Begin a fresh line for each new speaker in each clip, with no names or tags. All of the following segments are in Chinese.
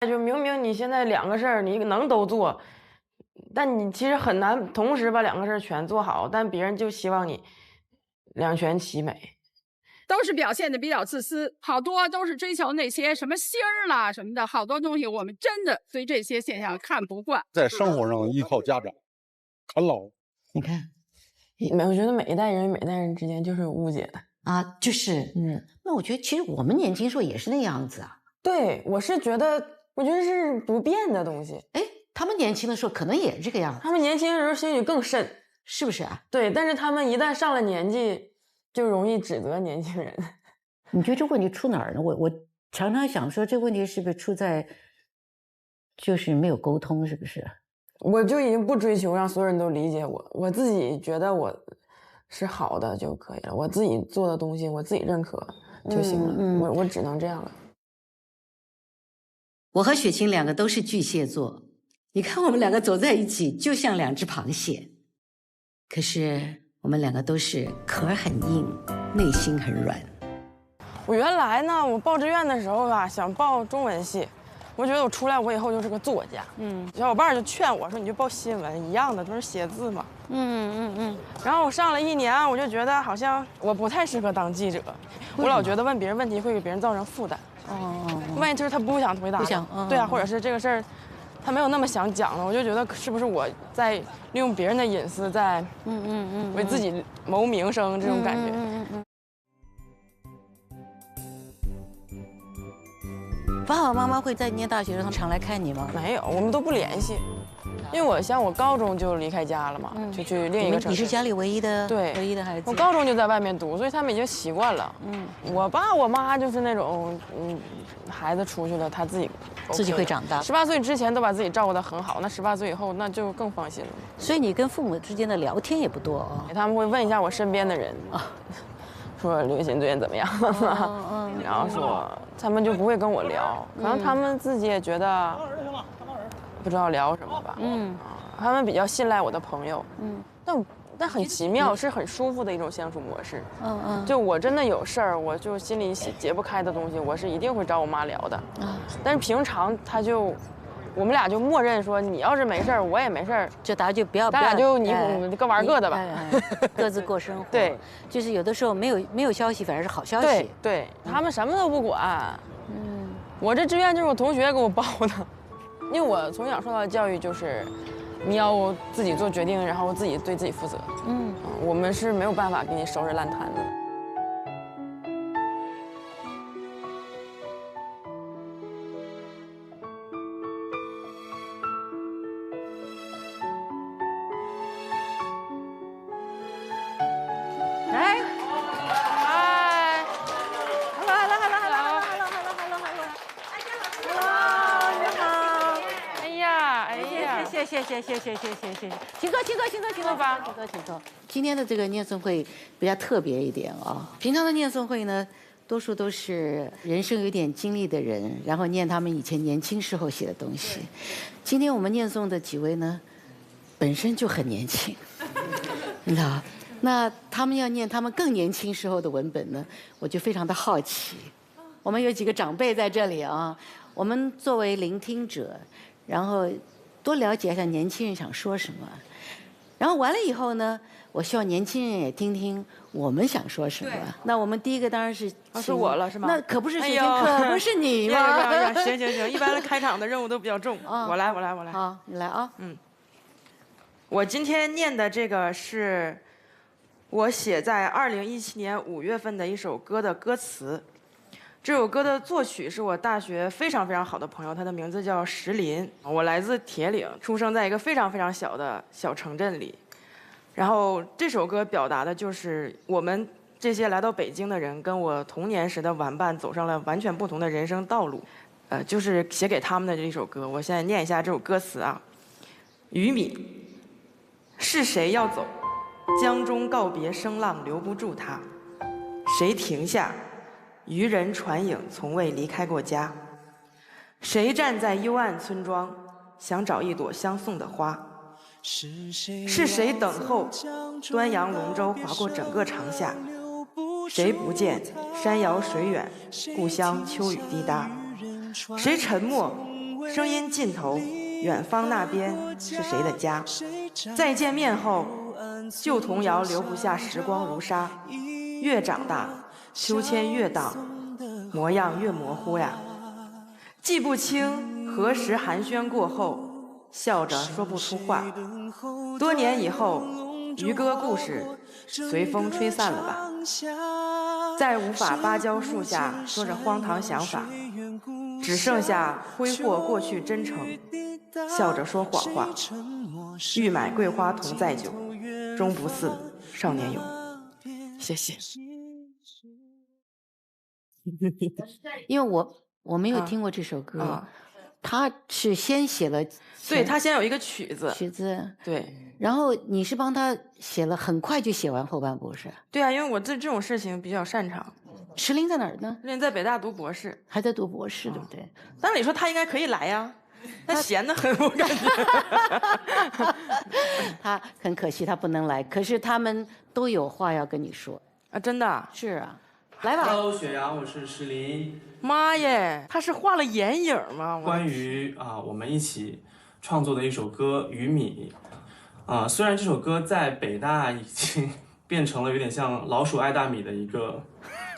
就明明你现在两个事儿你能都做，但你其实很难同时把两个事儿全做好，但别人就希望你两全其美。
都是表现的比较自私，好多都是追求那些什么星儿啦什么的，好多东西我们真的对这些现象看不惯。
在生活上依靠家长，啃老。
你看，
我觉得每一代人与每一代人之间就是有误解的
啊，就是，那我觉得其实我们年轻时候也是那样子啊。
对，我是觉得，我觉得是不变的东西。
哎，他们年轻的时候可能也这个样子，
他们年轻的时候心里更深，
是不是啊？
对，但是他们一旦上了年纪，就容易指责年轻人。
你觉得这个问题出哪儿呢？我常常想说，这个问题是不是出在就是没有沟通，是不是？
我就已经不追求让所有人都理解我，我自己觉得我是好的就可以了，我自己做的东西我自己认可就行了，我只能这样了。
我和雪晴两个都是巨蟹座，你看我们两个走在一起就像两只螃蟹，可是我们两个都是壳很硬，内心很软。
我原来呢，我报志愿的时候吧，想报中文系，我觉得我出来我以后就是个作家。小伙伴就劝我说，你就报新闻，一样的都是写字嘛。然后我上了1年，我就觉得好像我不太适合当记者，我老觉得问别人问题会给别人造成负担。万一就是他不想回答，对啊，或者是这个事儿他没有那么想讲了，我就觉得是不是我在利用别人的隐私在为自己谋名声这种感觉。
爸爸妈妈会在念大学的时候常来看你吗？
没有，我们都不联系，因为我高中就离开家了嘛，就去另一个城市。
你是家里唯一的孩子。
我高中就在外面读，所以他们已经习惯了。我爸我妈就是那种，孩子出去了他自己
会长大。
18岁之前都把自己照顾得很好，那18岁以后那就更放心了。
所以你跟父母之间的聊天也不多啊？
他们会问一下我身边的人啊。说刘雨欣最近怎么样？然后说他们就不会跟我聊，可能他们自己也觉得不知道聊什么吧。他们比较信赖我的朋友。但很奇妙，是很舒服的一种相处模式。就我真的有事儿，我就心里解不开的东西，我是一定会找我妈聊的。但是平常我们俩就默认说，你要是没事儿，我也没事儿，
就大家就不要，
咱俩就你各玩各的吧，
各自过生活。
对，
就是有的时候没有消息，反而是好消息。
对，他们什么都不管。我这志愿就是我同学给我报的，因为我从小受到的教育就是你要自己做决定，然后自己对自己负责。我们是没有办法给你收拾烂摊子的。
谢，请坐吧，请坐。今天的这个念诵会比较特别一点啊。平常的念诵会呢，多数都是人生有点经历的人，然后念他们以前年轻时候写的东西。今天我们念诵的几位呢，本身就很年轻，你知道，那他们要念他们更年轻时候的文本呢，我就非常的好奇。我们有几个长辈在这里啊，我们作为聆听者，然后多了解一下年轻人想说什么，然后完了以后呢，我希望年轻人也听听我们想说什么。那我们第一个当然是
是我了，是吗？
那可不是雪晴，可不是你吗？
行，一般的开场的任务都比较重。我来。
好，你来啊。
我今天念的这个是我写在2017年5月份的一首歌的歌词。这首歌的作曲是我大学非常非常好的朋友，他的名字叫石林。我来自铁岭，出生在一个非常非常小的小城镇里。然后这首歌表达的就是我们这些来到北京的人，跟我童年时的玩伴走上了完全不同的人生道路。就是写给他们的这一首歌。我现在念一下这首歌词啊。于敏，是谁要走？江中告别声浪留不住他，谁停下？渔人船影从未离开过家，谁站在幽暗村庄，想找一朵相送的花？是谁等候端阳龙舟划过整个长夏？谁不见山遥水远，故乡秋雨滴答？谁沉默声音尽头，远方那边是谁的家？再见面后，旧童谣留不下时光如沙。越长大，秋千越荡，模样越模糊呀。记不清何时寒暄过后，笑着说不出话。多年以后，渔歌故事随风吹散了吧。再无法芭蕉树下说着荒唐想法，只剩下挥霍过去真诚，笑着说谎话。欲买桂花同载酒，终不似少年勇。谢谢。
因为我没有听过这首歌，他是先写了，
对，他先有一个曲子，对，
然后你是帮他写了，很快就写完后半部是？
对啊，因为我对这种事情比较擅长。
石林在哪儿呢？
石林在北大读博士，
还在读博士，对不对？
按理说他应该可以来呀，他闲得很，我感觉。
他很可惜他不能来，可是他们都有话要跟你说
啊，真的
是啊，来吧。
Hello， 雪阳，我是石林。
妈耶，他是画了眼影吗？
关于我们一起创作的一首歌《鱼米》虽然这首歌在北大已经变成了有点像老鼠爱大米的一个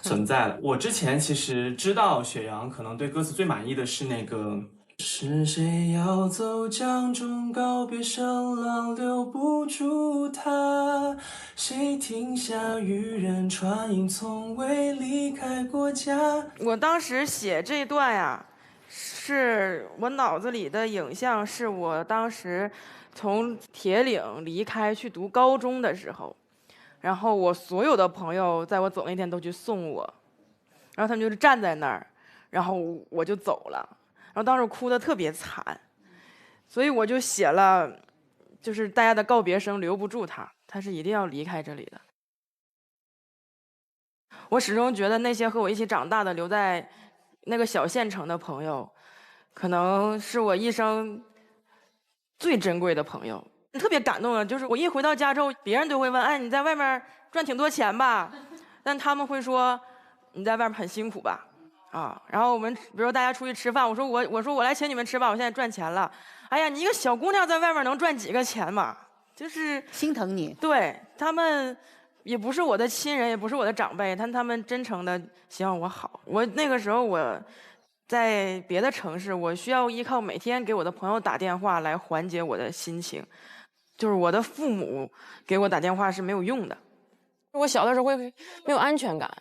存在了。我之前其实知道雪阳可能对歌词最满意的是那个。是谁要走江中告别声浪留不住他？谁停下渔人船影从未离开过家？
我当时写这段呀，是我脑子里的影像，是我当时从铁岭离开去读高中的时候，然后我所有的朋友在我走那天都去送我，然后他们就是站在那儿，然后我就走了。然后当时哭得特别惨，所以我就写了，就是大家的告别声留不住他，他是一定要离开这里的。我始终觉得那些和我一起长大的留在那个小县城的朋友，可能是我一生最珍贵的朋友。特别感动的就是我一回到家之后，别人都会问：“哎，你在外面赚挺多钱吧？”但他们会说：“你在外面很辛苦吧？”然后我们比如说大家出去吃饭，我说我来请你们吃吧，我现在赚钱了。哎呀，你一个小姑娘在外面能赚几个钱嘛？就是
心疼你。
对，他们也不是我的亲人，也不是我的长辈，但他们真诚的希望我好。我那个时候我在别的城市，我需要依靠每天给我的朋友打电话来缓解我的心情，就是我的父母给我打电话是没有用的。
我小的时候会没有安全感。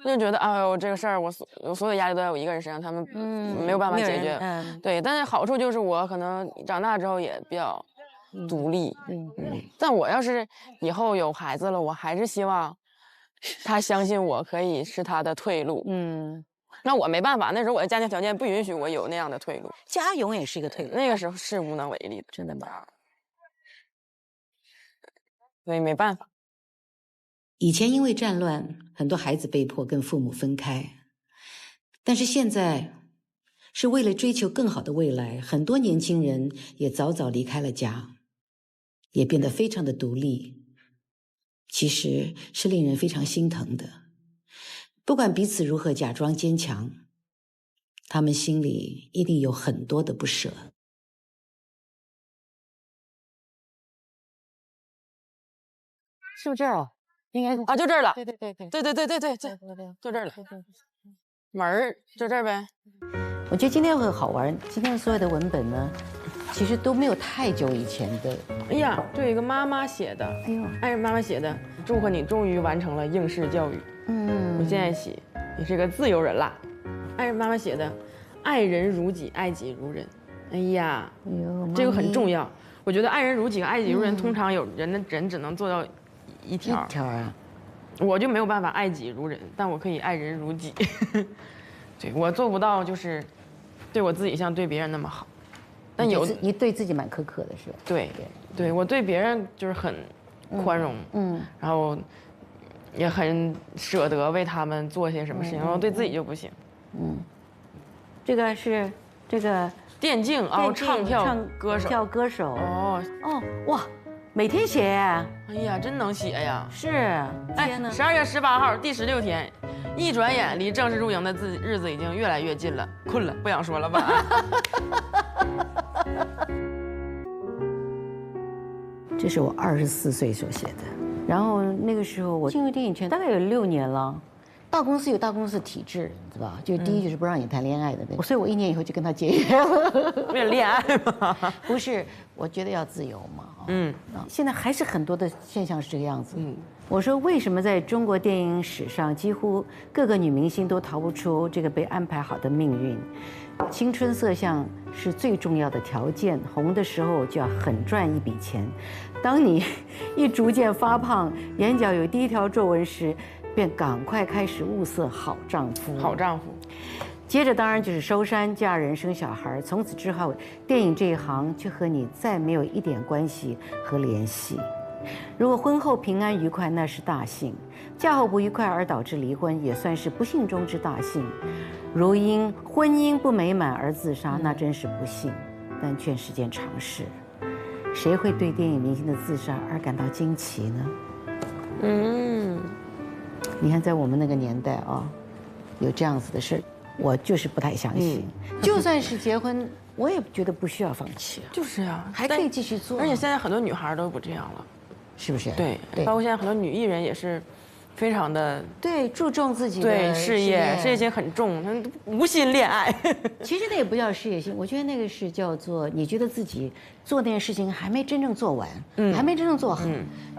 就觉得哎呦这个事儿我所有的压力都在我一个人身上，他们没有办法解决。对，但是好处就是我可能长大之后也比较独立。但我要是以后有孩子了，我还是希望他相信我可以是他的退路。那我没办法，那时候我的家庭条件不允许我有那样的退路。
家永远是一个退路，
那个时候是无能为力的，
真的吗？
所以没办法。
以前因为战乱，很多孩子被迫跟父母分开，但是现在是为了追求更好的未来，很多年轻人也早早离开了家，也变得非常的独立，其实是令人非常心疼的。不管彼此如何假装坚强，他们心里一定有很多的不舍。是不是这儿啊？应该
啊，就这儿了。
对，就
这儿了。门儿就这儿呗。
我觉得今天会好玩。今天所有的文本呢，其实都没有太久以前的。
哎呀，这有一个妈妈写的，
哎呦，
爱人妈妈写的，祝贺你终于完成了应试教育。我现在起，你是个自由人啦。爱人妈妈写的，爱人如己，爱己如人。哎呀，这个很重要。我觉得爱人如己和爱己如人，通常有人只能做到一条啊。我就没有办法爱己如人，但我可以爱人如己。对，我做不到，就是对我自己像对别人那么好。但
你对自己蛮苛刻的是吧？
对，我对别人就是很宽容，然后也很舍得为他们做些什么事情，然后对自己就不行。
这个是这个
电竞唱跳歌手。
哇，每天写。
哎呀，真能写呀！
是，
哎
天哪，
12月18号第16天，一转眼离正式入营的日子已经越来越近了。困了，不想说了，晚安。
这是我24岁所写的，然后那个时候我进入电影圈大概有6年了。大公司有大公司的体制，知道吧？就第一就是不让你谈恋爱的那个，所以我1年以后就跟他结约了。
为了恋爱吗？
不是，我觉得要自由嘛。现在还是很多的现象是这个样子。我说为什么在中国电影史上，几乎各个女明星都逃不出这个被安排好的命运？青春色相是最重要的条件，红的时候就要狠赚一笔钱。当你一逐渐发胖，眼角有第一条皱纹时，便赶快开始物色好丈夫。
好丈夫。
接着当然就是收山、嫁人、生小孩，从此之后，电影这一行就和你再没有一点关系和联系。如果婚后平安愉快，那是大幸；嫁后不愉快而导致离婚，也算是不幸中之大幸。如因婚姻不美满而自杀，那真是不幸，但却是件常事。谁会对电影明星的自杀而感到惊奇呢？你看，在我们那个年代啊，有这样子的事，我就是不太相信。就算是结婚，我也觉得不需要放弃啊，
就是呀，
还可以继续做。
而且现在很多女孩都不这样了，
是不是？
对，包括现在很多女艺人也是，非常的
对，注重自己的
对事业心很重，她无心恋爱。
其实那也不叫事业心，我觉得那个是叫做你觉得自己做那件事情还没真正做完，还没真正做好。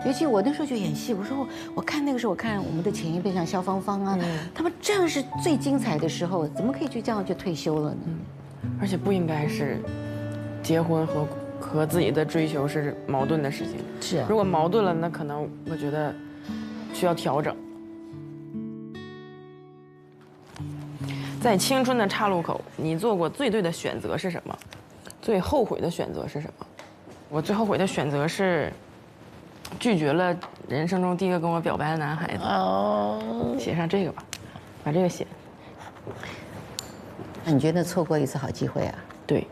尤其我那时候就演戏，我看那个时候，我看我们的前一辈像萧芳芳啊，他们这样是最精彩的时候，怎么可以就这样就退休了呢？
而且不应该是结婚和自己的追求是矛盾的事情。
是啊，
如果矛盾了，那可能我觉得需要调整。在青春的岔路口，你做过最对的选择是什么？最后悔的选择是什么？我最后悔的选择是拒绝了人生中第一个跟我表白的男孩子。写上这个吧，把这个写。
那你觉得错过一次好机会啊？
对，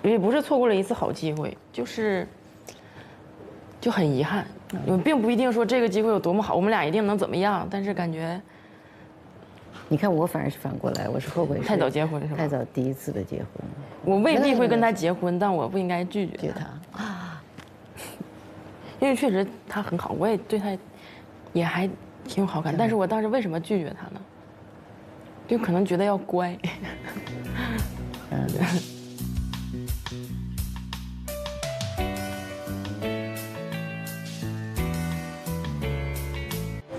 也不是错过了一次好机会，就很遗憾。我并不一定说这个机会有多么好，我们俩一定能怎么样，但是感觉
你看我反而是反过来，我是后悔
太早结婚是吧？
太早第一次的结婚，
我未必会跟他结婚，但我不应该拒绝
他啊，
因为确实他很好，我也对他也还挺有好感，但是我当时为什么拒绝他呢？就可能觉得要乖。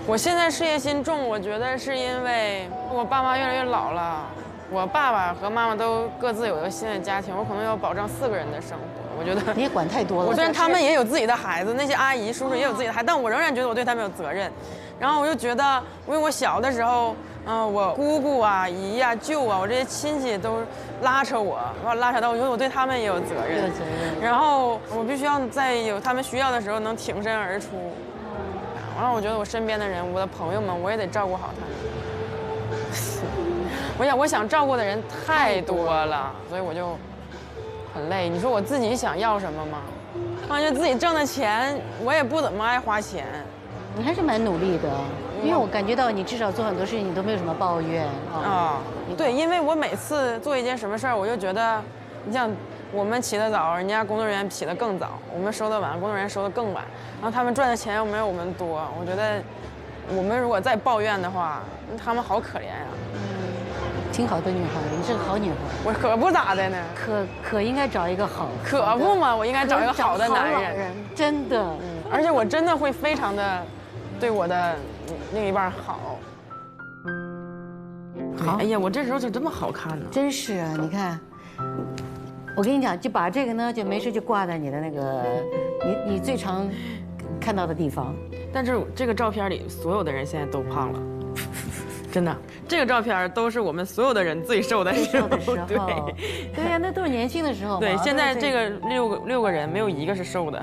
我现在事业心重，我觉得是因为我爸妈越来越老了，我爸爸和妈妈都各自有一个新的家庭，我可能要保障4个人的生活。我觉得
你也管太多了。
虽然他们也有自己的孩子，那些阿姨叔叔也有自己的孩子，但我仍然觉得我对他们有责任。然后我就觉得，因为我小的时候，我姑姑啊、姨啊、舅啊，我这些亲戚都拉扯我，拉扯到我觉得我对他们也有责任。
有责任。
然后我必须要在有他们需要的时候能挺身而出。然后我觉得我身边的人，我的朋友们，我也得照顾好他们。我想照顾的人太多了，所以我就很累。你说我自己想要什么吗？我感觉自己挣的钱，我也不怎么爱花钱。
你还是蛮努力的，因为我感觉到你至少做很多事情，你都没有什么抱怨啊。
对，因为我每次做一件什么事儿，我就觉得，你像我们起得早，人家工作人员起得更早；我们收得晚，工作人员收得更晚。然后他们赚的钱又没有我们多，我觉得我们如果再抱怨的话，他们好可怜呀。
挺好的女孩，你是个好女孩。
我可不咋的呢。
可应该找一个好。
可不嘛，我应该找一个好的男人。
真的。
而且我真的会非常的对我的另一半好。好。哎呀，我这时候就这么好看呢。
真是啊，你看。我跟你讲，就把这个呢，就没事就挂在你的那个，你最常看到的地方。
但是这个照片里所有的人现在都胖了，真的。这个照片都是我们所有的人最瘦的时候。
对呀，那都是年轻的时候。
对，现在这个六个人没有一个是瘦的。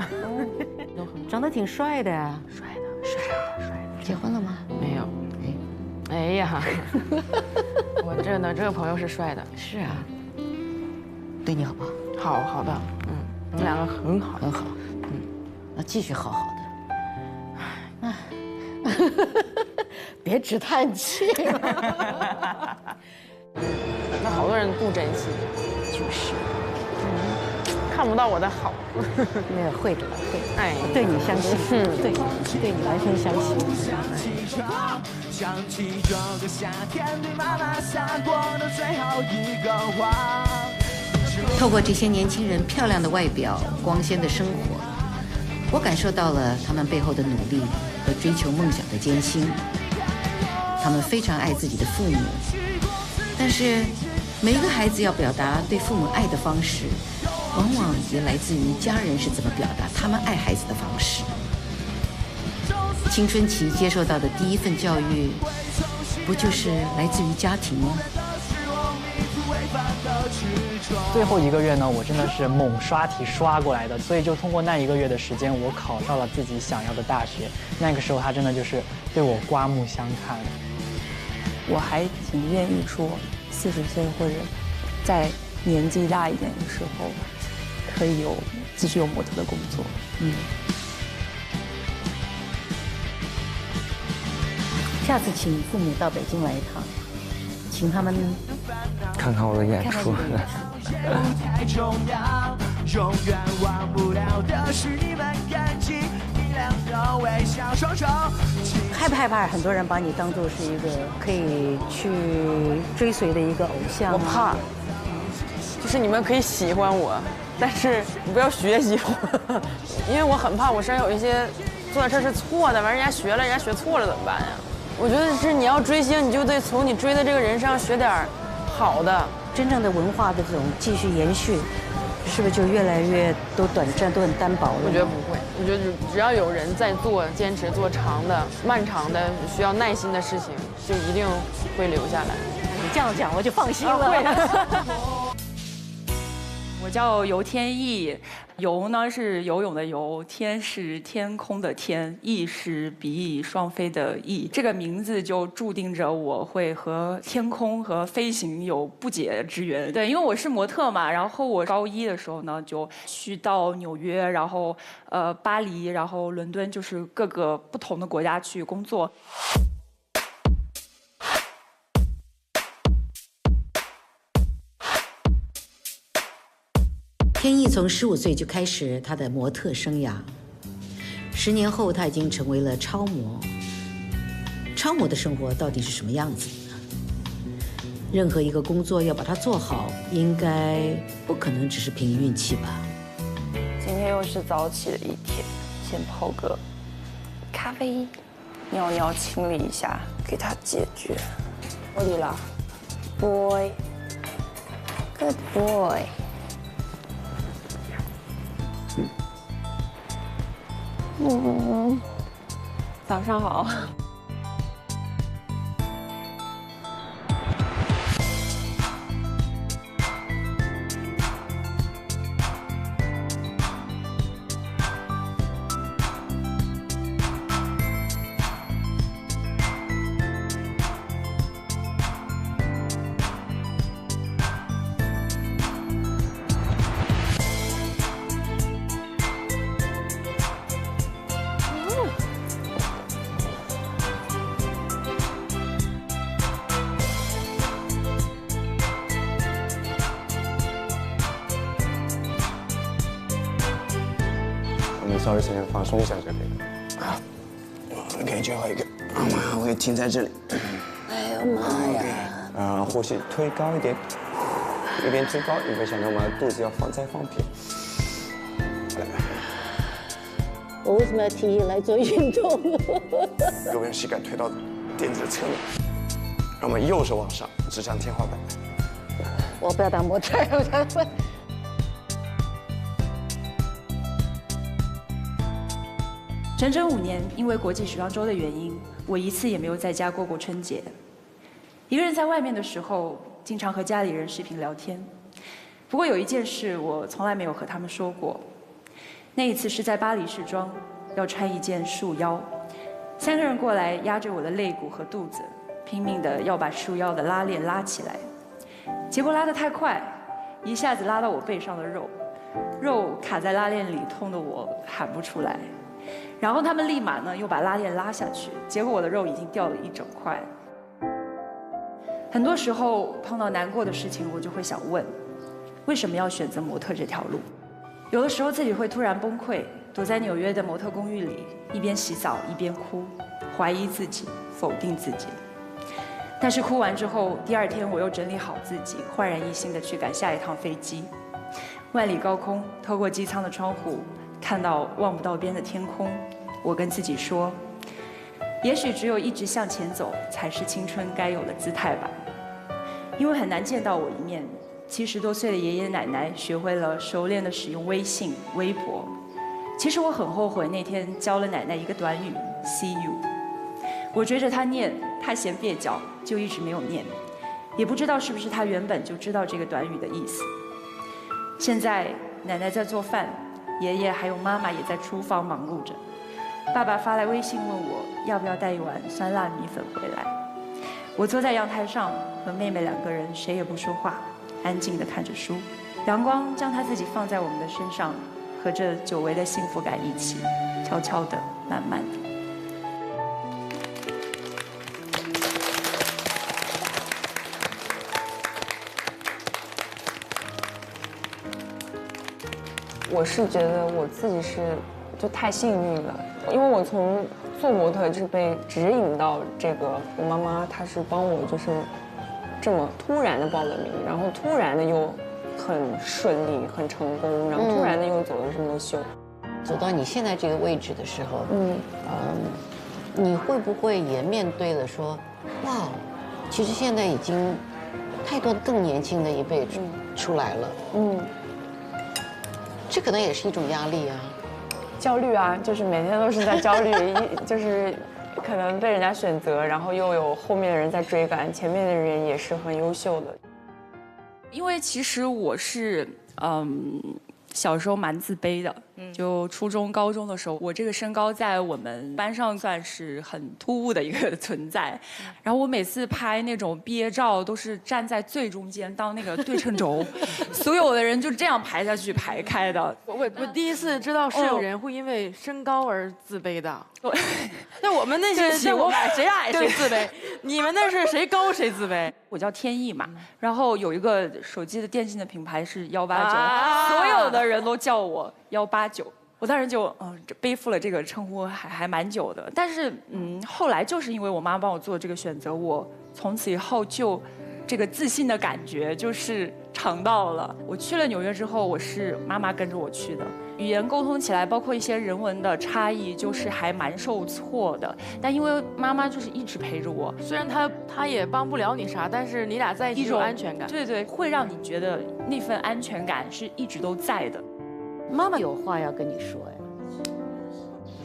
长得挺帅的呀。
帅啊。
结婚了吗？
没有。哎呀，我这个朋友是帅的。
是啊。对你好不好？
好的，我们两个很好，
很好。那继续好好的。别直叹气了。
那好多人不珍惜，
就是，
看不到我的好。
没有会的，会。
哎，
对你相信，对你完全相信。
想起这个夏天对妈妈撒过的最后一个谎。
透过这些年轻人漂亮的外表、光鲜的生活，我感受到了他们背后的努力和追求梦想的艰辛。他们非常爱自己的父母，但是每一个孩子要表达对父母爱的方式，往往也来自于家人是怎么表达他们爱孩子的方式。青春期接受到的第一份教育，不就是来自于家庭吗？
最后1个月呢，我真的是猛刷题刷过来的，所以就通过那1个月的时间，我考上了自己想要的大学。那个时候，他真的就是对我刮目相看。
我还挺愿意说，40岁或者再年纪大一点的时候，可以继续有模特的工作。
下次请父母到北京来一趟，请他们
看看我的演出。
太重要，永远忘不了的是你们感情，你俩的微笑双手。
害不害怕很多人把你当做是一个可以去追随的一个偶像？
我怕，就是你们可以喜欢我，但是你不要学习我，因为我很怕我身上有一些做的事是错的，完人家学了，人家学错了怎么办呀？我觉得是你要追星，你就得从你追的这个人身上学点好的。
真正的文化的这种继续延续，是不是就越来越都短暂，都很单薄了？
我觉得不会，我觉得只要有人在做，坚持做长的、漫长的、需要耐心的事情，就一定会留下来。
你这样讲，我就放心了。
我叫游天意，游呢是游泳的游，天是天空的天，翼是比翼双飞的翼。这个名字就注定着我会和天空和飞行有不解之缘。对，因为我是模特嘛，然后我高1的时候呢，就去到纽约，然后巴黎，然后伦敦，就是各个不同的国家去工作。
天意从15岁就开始他的模特生涯，10年后他已经成为了超模。超模的生活到底是什么样子呢？任何一个工作要把它做好，应该不可能只是凭运气吧。
今天又是早起的一天，先泡个咖啡，尿尿清理一下，给它解决。我理了 ，boy，good boy。早上好。
稍微先放松一下就可以了。好，OK，最后一个，我给停在这里。
哎呦妈呀！
呼吸推高一点，一边推高一边想着我们肚子要再放平。来，
我为什么要提议来做运动？
右边膝盖推到垫子的侧面，让我们右手往上指向天花板。
我不要当模特，
整整5年，因为国际时装周的原因，我一次也没有在家过春节。一个人在外面的时候，经常和家里人视频聊天。不过有一件事，我从来没有和他们说过。那一次是在巴黎时装，要穿一件束腰，3个人过来压着我的肋骨和肚子，拼命的要把束腰的拉链拉起来。结果拉得太快，一下子拉到我背上的肉，肉卡在拉链里，痛得我喊不出来。然后他们立马呢又把拉链拉下去，结果我的肉已经掉了一整块。很多时候碰到难过的事情，我就会想问，为什么要选择模特这条路？有的时候自己会突然崩溃，躲在纽约的模特公寓里，一边洗澡一边哭，怀疑自己，否定自己。但是哭完之后，第二天我又整理好自己，焕然一新的去赶下一趟飞机。万里高空，透过机舱的窗户，看到望不到边的天空，我跟自己说，也许只有一直向前走，才是青春该有的姿态吧。因为很难见到我一面，70多岁的爷爷奶奶学会了熟练的使用微信、微博。其实我很后悔那天教了奶奶一个短语 "See you"， 我追着她念，她嫌蹩脚，就一直没有念，也不知道是不是她原本就知道这个短语的意思。现在奶奶在做饭，爷爷还有妈妈也在厨房忙碌着。爸爸发来微信问我要不要带一碗酸辣米粉回来。我坐在阳台上，和妹妹2个人谁也不说话，安静地看着书。阳光将她自己放在我们的身上，和这久违的幸福感一起，悄悄地、慢慢地。
我是觉得我自己就太幸运了，因为我从做模特就是被指引到这个，我妈妈她是帮我就是这么突然的报了名，然后突然的又很顺利很成功，然后突然的又走了这么多秀。
走到你现在这个位置的时候，你会不会也面对了说，哇，其实现在已经太多更年轻的一辈出来了，这可能也是一种压力啊，
焦虑啊，就是每天都是在焦虑，就是可能被人家选择，然后又有后面的人在追赶，前面的人也是很优秀的。
因为其实我是小时候蛮自卑的，就初中、高中的时候，我这个身高在我们班上算是很突兀的一个存在。然后我每次拍那种毕业照，都是站在最中间当那个对称轴，所有的人就这样排下去排开的。
我第一次知道是有人会因为身高而自卑的。那我们那些，在我们谁矮谁自卑？你们那是谁高谁自卑？
我叫天意嘛，然后有一个手机的电信的品牌是189，所有的人都叫我189，我当时就背负了这个称呼还蛮久的。但是后来就是因为我妈帮我做这个选择，我从此以后就这个自信的感觉就是尝到了。我去了纽约之后，我是妈妈跟着我去的。语言沟通起来，包括一些人文的差异，就是还蛮受挫的。但因为妈妈就是一直陪着我，
虽然她也帮不了你啥，但是你俩在一起有安全感。
对对，会让你觉得那份安全感是一直都在的。
妈妈有话要跟你说呀。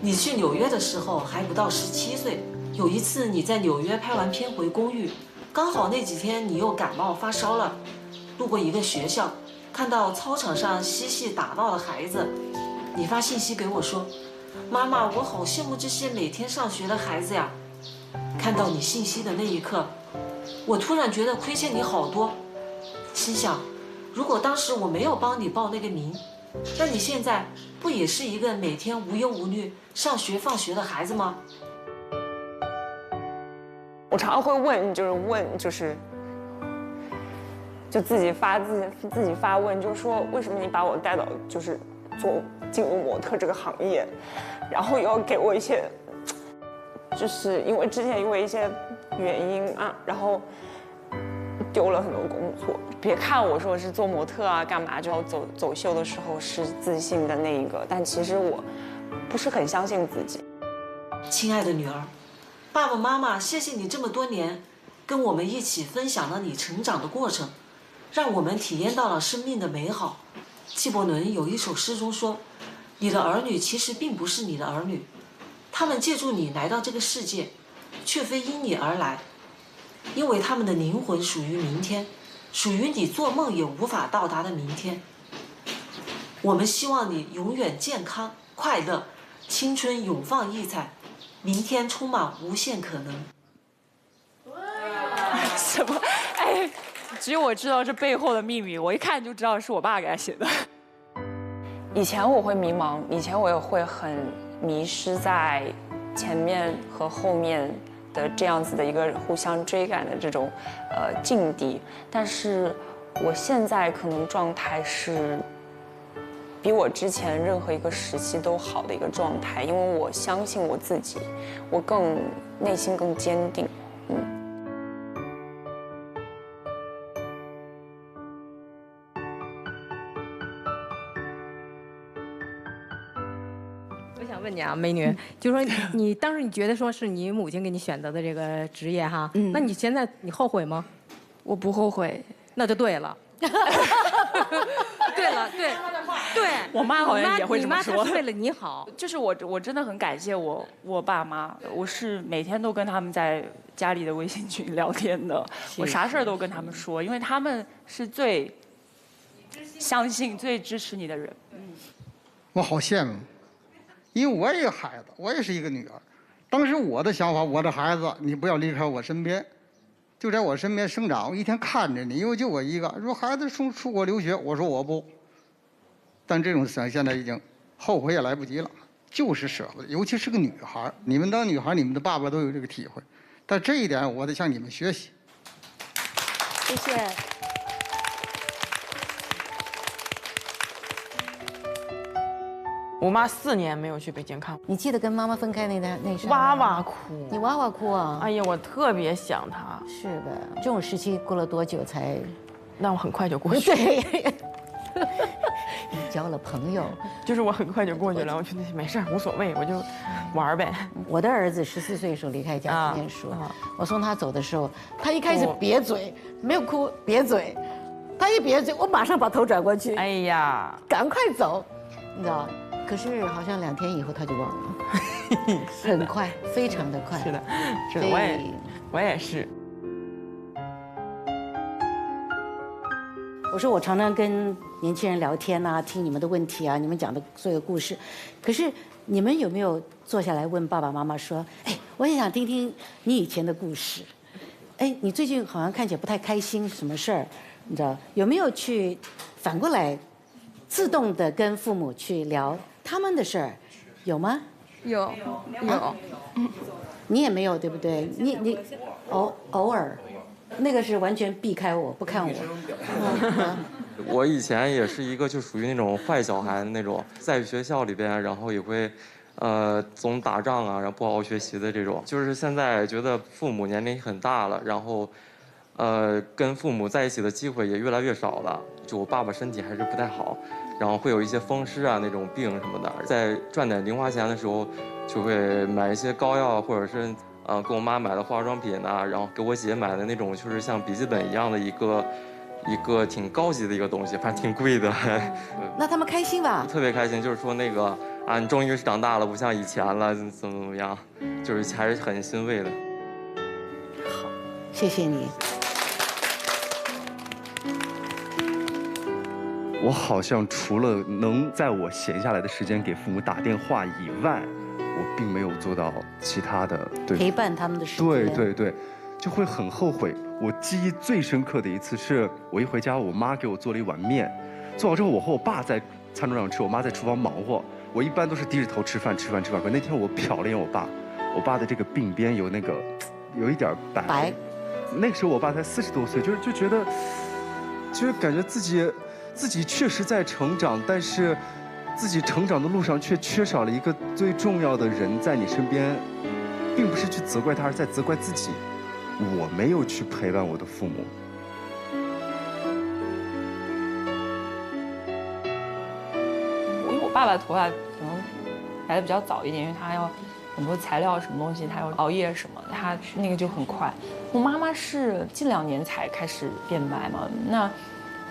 你去纽约的时候还不到17岁，有一次你在纽约拍完片回公寓，刚好那几天你又感冒发烧了，路过一个学校。看到操场上嬉戏打闹的孩子，你发信息给我说：“妈妈，我好羡慕这些每天上学的孩子呀。”看到你信息的那一刻，我突然觉得亏欠你好多，心想，如果当时我没有帮你报那个名，那你现在不也是一个每天无忧无虑上学放学的孩子吗？
我常常会问，就自己发问，就是说为什么你把我带到就是进入模特这个行业，然后也要给我一些，就是因为之前因为一些原因啊，然后丢了很多工作。别看我说是做模特啊干嘛，就走秀的时候是自信的那一个，但其实我不是很相信自己。
亲爱的女儿，爸爸妈妈谢谢你这么多年跟我们一起分享了你成长的过程，让我们体验到了生命的美好。纪伯伦有一首诗中说，你的儿女其实并不是你的儿女，他们借助你来到这个世界，却非因你而来，因为他们的灵魂属于明天，属于你做梦也无法到达的明天。我们希望你永远健康快乐，青春永放异彩，明天充满无限可能。
什么？哎，只有我知道这背后的秘密，我一看就知道是我爸给他写的。
以前我会迷茫，以前我也会很迷失在前面和后面的这样子的一个互相追赶的这种境地，但是我现在可能状态是比我之前任何一个时期都好的一个状态，因为我相信我自己，我更内心更坚定，
我想问你啊，美女，就说你当时你觉得说是你母亲给你选择的这个职业哈，那你现在你后悔吗？
我不后悔，
那就对了。对了，对，
我妈好像也会这么说。
你妈她是为了你好，
就是我真的很感谢我爸妈，我是每天都跟他们在家里的微信群聊天的，我啥事儿都跟他们说，因为他们是最相信、最支持你的人。
我好羡慕，因为我也有孩子，我也是一个女儿。当时我的想法，我的孩子，你不要离开我身边。就在我身边生长，我一天看着你，因为就我一个。说孩子出国留学，我说我不。但这种事情现在已经后悔也来不及了，就是舍不得。尤其是个女孩，你们当女孩，你们的爸爸都有这个体会。但这一点，我得向你们学习。
谢谢。
我妈4年没有去北京看我，
你记得跟妈妈分开那事？
哇哇哭。
你哇哇哭啊？
哎呀，我特别想她。
是的，这种时期过了多久才？
那我很快就过去了。
对，你交了朋友，
就是我很快就过去了。我觉得没事儿，无所谓，我就玩呗。
我的儿子14岁的时候离开家去念书，我送他走的时候，他一开始瘪嘴，没有哭，瘪嘴，他一瘪嘴，我马上把头转过去。
哎呀，
赶快走，你知道。可是好像2天以后他就忘了，很快，非常的快。
是的，是的，我也是。
我说我常常跟年轻人聊天啊，听你们的问题啊，你们讲的所有故事。可是你们有没有坐下来问爸爸妈妈说，哎，我也想听听你以前的故事。哎，你最近好像看起来不太开心，什么事儿？你知道有没有去反过来自动的跟父母去聊他们的事儿，有吗？
有。
你也没有对不对？你偶尔，那个是完全避开我不看我。
我以前也是一个就属于那种坏小孩的那种，在学校里边，然后也会，总打仗啊，然后不好好学习的这种。就是现在觉得父母年龄很大了，然后，跟父母在一起的机会也越来越少了。就我爸爸身体还是不太好，然后会有一些风湿啊那种病什么的。在赚点零花钱的时候，就会买一些膏药，或者是给我妈买的化妆品啊，然后给我姐买的那种就是像笔记本一样的一个挺高级的一个东西，反正挺贵的。
那他们开心吧？
特别开心，就是说那个啊，你终于长大了，不像以前了，怎么样，就是还是很欣慰的。
好，谢谢你。
我好像除了能在我闲下来的时间给父母打电话以外，我并没有做到其他的。对，
陪伴他们的时间。
对，就会很后悔。我记忆最深刻的一次是我一回家，我妈给我做了一碗面，做好之后我和我爸在餐桌上吃，我妈在厨房忙活。我一般都是低着头吃饭。可那天我瞟了一眼我爸的这个鬓边有一点白。那个时候我爸才40多岁，就觉得，就是感觉自己确实在成长，但是自己成长的路上却缺少了一个最重要的人在你身边，并不是去责怪他，而是在责怪自己。我没有去陪伴我的父母。
因为我爸爸的头发可能来的比较早一点，因为他要很多材料什么东西，他要熬夜什么，他那个就很快。我妈妈是近2年才开始变白嘛，那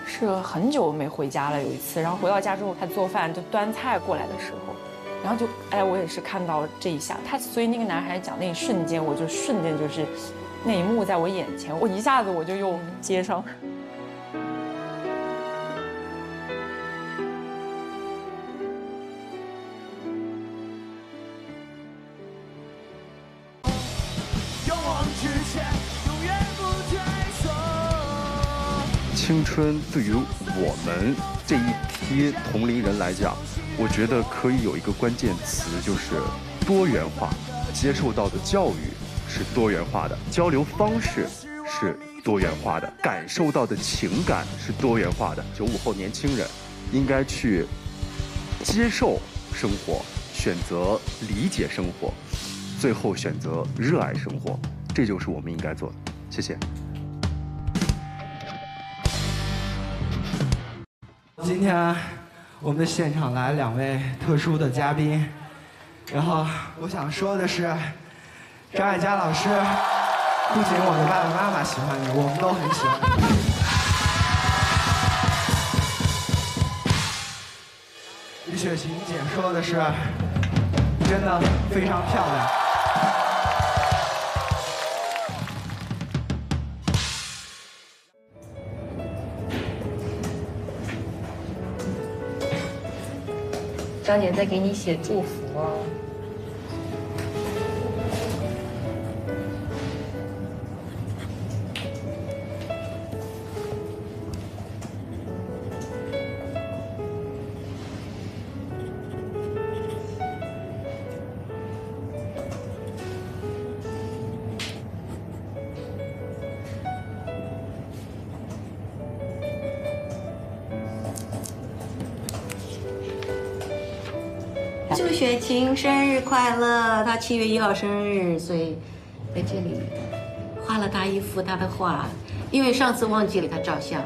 是很久没回家了。有一次，然后回到家之后，他做饭就端菜过来的时候，然后就我也是看到这一下，所以那个男孩讲那一瞬间，我就瞬间就是那一幕在我眼前，我一下子我就又接上。
其青春对于我们这一批同龄人来讲，我觉得可以有一个关键词，就是多元化。接受到的教育是多元化的，交流方式是多元化的，感受到的情感是多元化的。95后年轻人应该去接受生活，选择理解生活，最后选择热爱生活，这就是我们应该做的。谢谢。
今天我们的现场来2位特殊的嘉宾，然后我想说的是，张艾嘉老师，不仅我的爸爸妈妈喜欢你，我们都很喜欢你。李雪琴姐说的是，真的非常漂亮。
张姐在给你写祝福哦。
祝雪晴生日快乐！她7月1号生日，所以在这里画了她一幅她的画，因为上次忘记了她照相。